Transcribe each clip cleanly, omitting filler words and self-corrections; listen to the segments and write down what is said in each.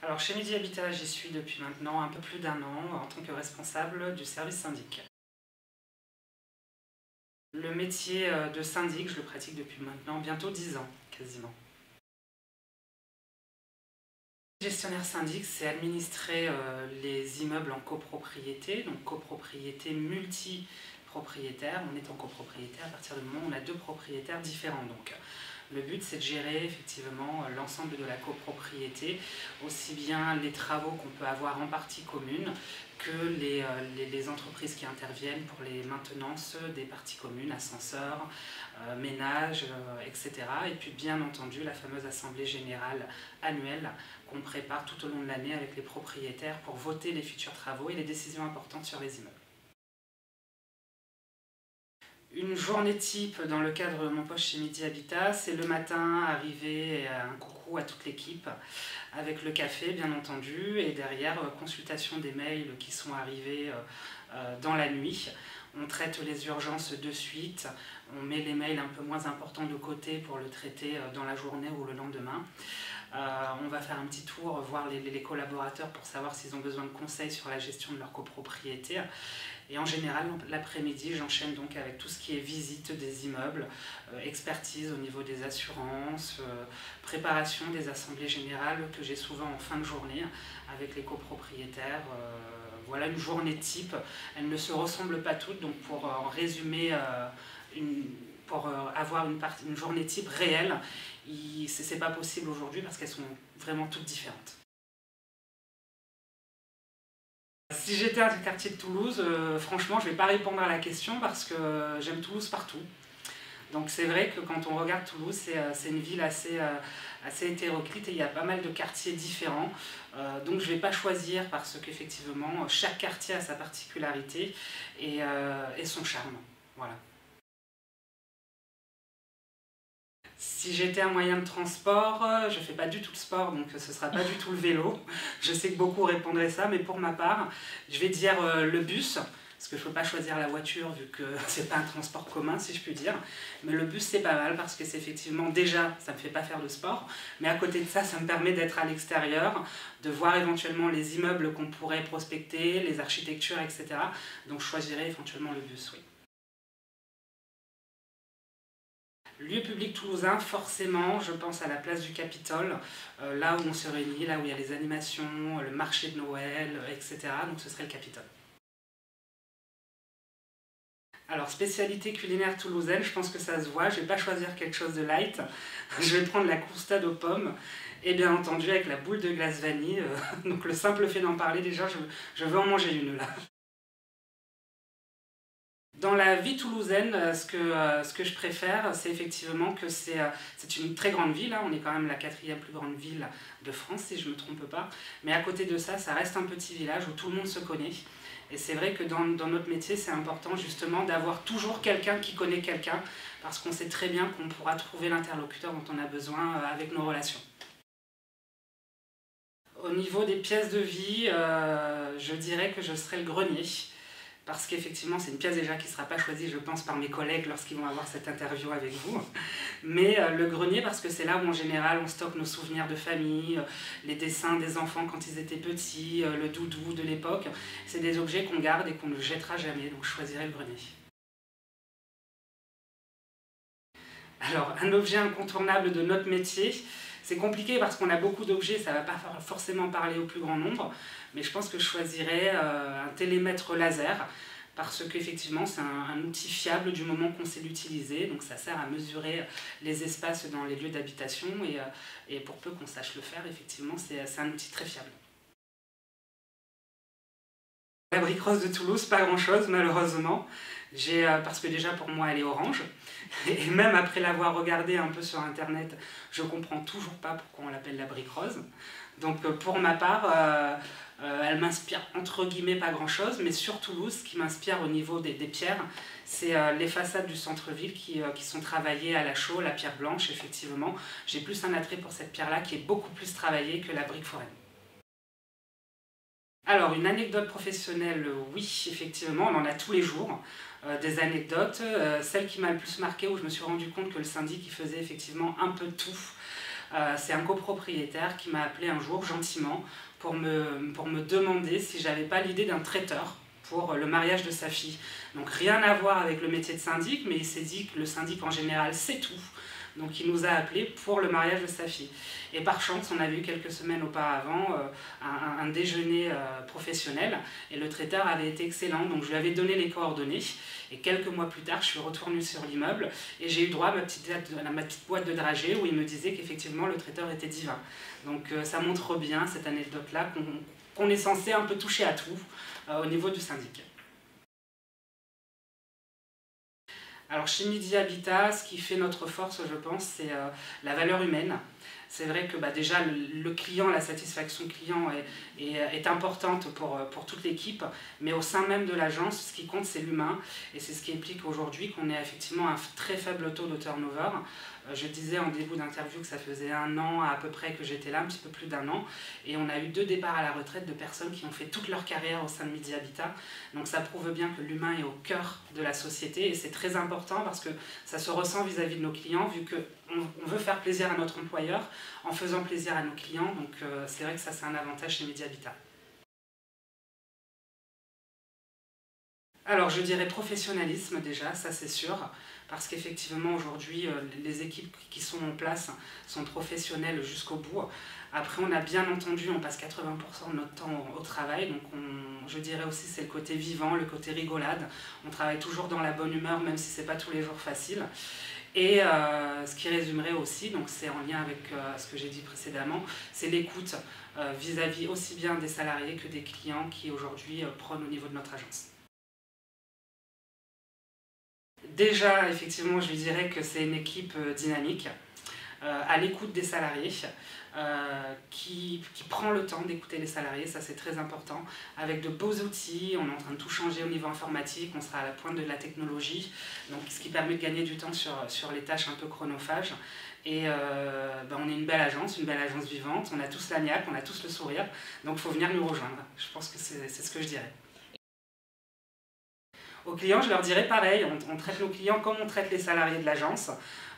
Alors chez Midi Habitat, j'y suis depuis maintenant un peu plus d'1 an en tant que responsable du service syndic. Le métier de syndic, je le pratique depuis maintenant bientôt 10 ans, quasiment. Gestionnaire syndic, c'est administrer les immeubles en copropriété, donc copropriété multi-propriétaire. On est en copropriété à partir du moment où on a 2 propriétaires différents. Donc, le but, c'est de gérer effectivement l'ensemble de la copropriété, aussi bien les travaux qu'on peut avoir en partie commune que les entreprises qui interviennent pour les maintenances des parties communes, ascenseurs, ménages, etc. Et puis bien entendu la fameuse assemblée générale annuelle qu'on prépare tout au long de l'année avec les propriétaires pour voter les futurs travaux et les décisions importantes sur les immeubles. Une journée type dans le cadre de mon poste chez Midi Habitat, c'est le matin arriver et un coucou à toute l'équipe avec le café bien entendu et derrière consultation des mails qui sont arrivés dans la nuit. On traite les urgences de suite, on met les mails un peu moins importants de côté pour le traiter dans la journée ou le lendemain. On va faire un petit tour, voir les collaborateurs pour savoir s'ils ont besoin de conseils sur la gestion de leur copropriété. Et en général, l'après-midi, j'enchaîne donc avec tout ce qui est visite des immeubles, expertise au niveau des assurances, préparation des assemblées générales que j'ai souvent en fin de journée avec les copropriétaires. Voilà une journée type. Elles ne se ressemblent pas toutes, donc pour en résumer, pour avoir une journée type réelle, c'est pas possible aujourd'hui parce qu'elles sont vraiment toutes différentes. Si j'étais à un quartier de Toulouse, franchement, je ne vais pas répondre à la question parce que j'aime Toulouse partout. Donc c'est vrai que quand on regarde Toulouse, c'est une ville assez hétéroclite et il y a pas mal de quartiers différents. Donc je ne vais pas choisir parce qu'effectivement, chaque quartier a sa particularité et son charme. Voilà. Si j'étais un moyen de transport, je ne fais pas du tout de sport, donc ce ne sera pas du tout le vélo. Je sais que beaucoup répondraient ça, mais pour ma part, je vais dire le bus, parce que je ne peux pas choisir la voiture vu que ce n'est pas un transport commun, si je puis dire. Mais le bus, c'est pas mal, parce que c'est effectivement, déjà, ça ne me fait pas faire de sport, mais à côté de ça, ça me permet d'être à l'extérieur, de voir éventuellement les immeubles qu'on pourrait prospecter, les architectures, etc. Donc je choisirais éventuellement le bus, oui. Lieu public toulousain, forcément, je pense à la place du Capitole, là où on se réunit, là où il y a les animations, le marché de Noël, etc. Donc ce serait le Capitole. Alors, spécialité culinaire toulousaine, je pense que ça se voit, je ne vais pas choisir quelque chose de light, je vais prendre la croustade aux pommes, et bien entendu avec la boule de glace vanille, donc le simple fait d'en parler, déjà, je veux en manger une là. Dans la vie toulousaine, ce que je préfère, c'est effectivement que c'est une très grande ville, hein. On est quand même la 4e plus grande ville de France, si je ne me trompe pas. Mais à côté de ça, ça reste un petit village où tout le monde se connaît. Et c'est vrai que dans notre métier, c'est important justement d'avoir toujours quelqu'un qui connaît quelqu'un, parce qu'on sait très bien qu'on pourra trouver l'interlocuteur dont on a besoin avec nos relations. Au niveau des pièces de vie, je dirais que je serais le grenier. Parce qu'effectivement, c'est une pièce déjà qui ne sera pas choisie, je pense, par mes collègues lorsqu'ils vont avoir cette interview avec vous. Mais le grenier, parce que c'est là où, en général, on stocke nos souvenirs de famille, les dessins des enfants quand ils étaient petits, le doudou de l'époque. C'est des objets qu'on garde et qu'on ne jettera jamais, donc je choisirai le grenier. Alors, un objet incontournable de notre métier, c'est compliqué parce qu'on a beaucoup d'objets, ça ne va pas forcément parler au plus grand nombre, mais je pense que je choisirais un télémètre laser, parce qu'effectivement c'est un outil fiable du moment qu'on sait l'utiliser, donc ça sert à mesurer les espaces dans les lieux d'habitation, et pour peu qu'on sache le faire, effectivement c'est un outil très fiable. La brique rose de Toulouse, pas grand chose malheureusement, parce que déjà pour moi elle est orange, et même après l'avoir regardée un peu sur internet, je comprends toujours pas pourquoi on l'appelle la brique rose. Donc pour ma part, elle m'inspire entre guillemets pas grand chose, mais sur Toulouse, ce qui m'inspire au niveau des pierres, c'est les façades du centre-ville qui sont travaillées à la chaux, la pierre blanche effectivement. J'ai plus un attrait pour cette pierre-là qui est beaucoup plus travaillée que la brique foraine. Alors, une anecdote professionnelle, oui, effectivement, on en a tous les jours, des anecdotes. Celle qui m'a le plus marquée, où je me suis rendu compte que le syndic il faisait effectivement un peu tout C'est un copropriétaire qui m'a appelé un jour gentiment pour me demander si j'avais pas l'idée d'un traiteur pour le mariage de sa fille. Donc rien à voir avec le métier de syndic, mais il s'est dit que le syndic en général c'est tout. Donc il nous a appelés pour le mariage de sa fille. Et par chance, on avait eu quelques semaines auparavant un déjeuner professionnel et le traiteur avait été excellent. Donc je lui avais donné les coordonnées et quelques mois plus tard, je suis retournée sur l'immeuble et j'ai eu droit à ma petite boîte de dragées où il me disait qu'effectivement le traiteur était divin. Donc ça montre bien cette anecdote-là qu'on est censé un peu toucher à tout au niveau du syndic. Alors chez Midi Habitat, ce qui fait notre force, je pense, c'est la valeur humaine. C'est vrai que déjà le client, la satisfaction client est importante pour toute l'équipe, mais au sein même de l'agence, ce qui compte c'est l'humain et c'est ce qui implique aujourd'hui qu'on ait effectivement un très faible taux de turnover. Je disais en début d'interview que ça faisait 1 an à peu près que j'étais là, un petit peu plus d'1 an, et on a eu 2 départs à la retraite de personnes qui ont fait toute leur carrière au sein de Midi Habitat. Donc ça prouve bien que l'humain est au cœur de la société et c'est très important parce que ça se ressent vis-à-vis de nos clients vu qu'on veut faire plaisir à notre employeur en faisant plaisir à nos clients. Donc c'est vrai que ça c'est un avantage chez Midi Habitat. Alors je dirais professionnalisme déjà, ça c'est sûr, parce qu'effectivement aujourd'hui les équipes qui sont en place sont professionnelles jusqu'au bout. Après on a bien entendu, on passe 80% de notre temps au travail, donc je dirais aussi c'est le côté vivant, le côté rigolade. On travaille toujours dans la bonne humeur même si c'est pas tous les jours facile. Et ce qui résumerait aussi, donc c'est en lien avec ce que j'ai dit précédemment, c'est l'écoute vis-à-vis aussi bien des salariés que des clients qui aujourd'hui prônent au niveau de notre agence. Déjà, effectivement, je lui dirais que c'est une équipe dynamique, à l'écoute des salariés, qui prend le temps d'écouter les salariés, ça c'est très important, avec de beaux outils. On est en train de tout changer au niveau informatique, on sera à la pointe de la technologie, donc ce qui permet de gagner du temps sur les tâches un peu chronophages. Et on est une belle agence vivante, on a tous la niaque, on a tous le sourire, donc il faut venir nous rejoindre. Je pense que c'est ce que je dirais. Aux clients, je leur dirais pareil, on traite nos clients comme on traite les salariés de l'agence.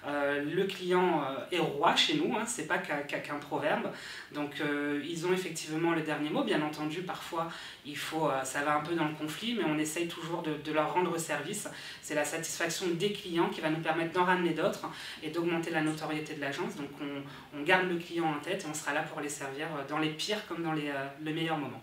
Le client est roi chez nous, hein, c'est pas qu'un proverbe. Donc ils ont effectivement le dernier mot, bien entendu, parfois ça va un peu dans le conflit, mais on essaye toujours de leur rendre service. C'est la satisfaction des clients qui va nous permettre d'en ramener d'autres et d'augmenter la notoriété de l'agence. Donc on garde le client en tête et on sera là pour les servir dans les pires comme dans les meilleurs moments.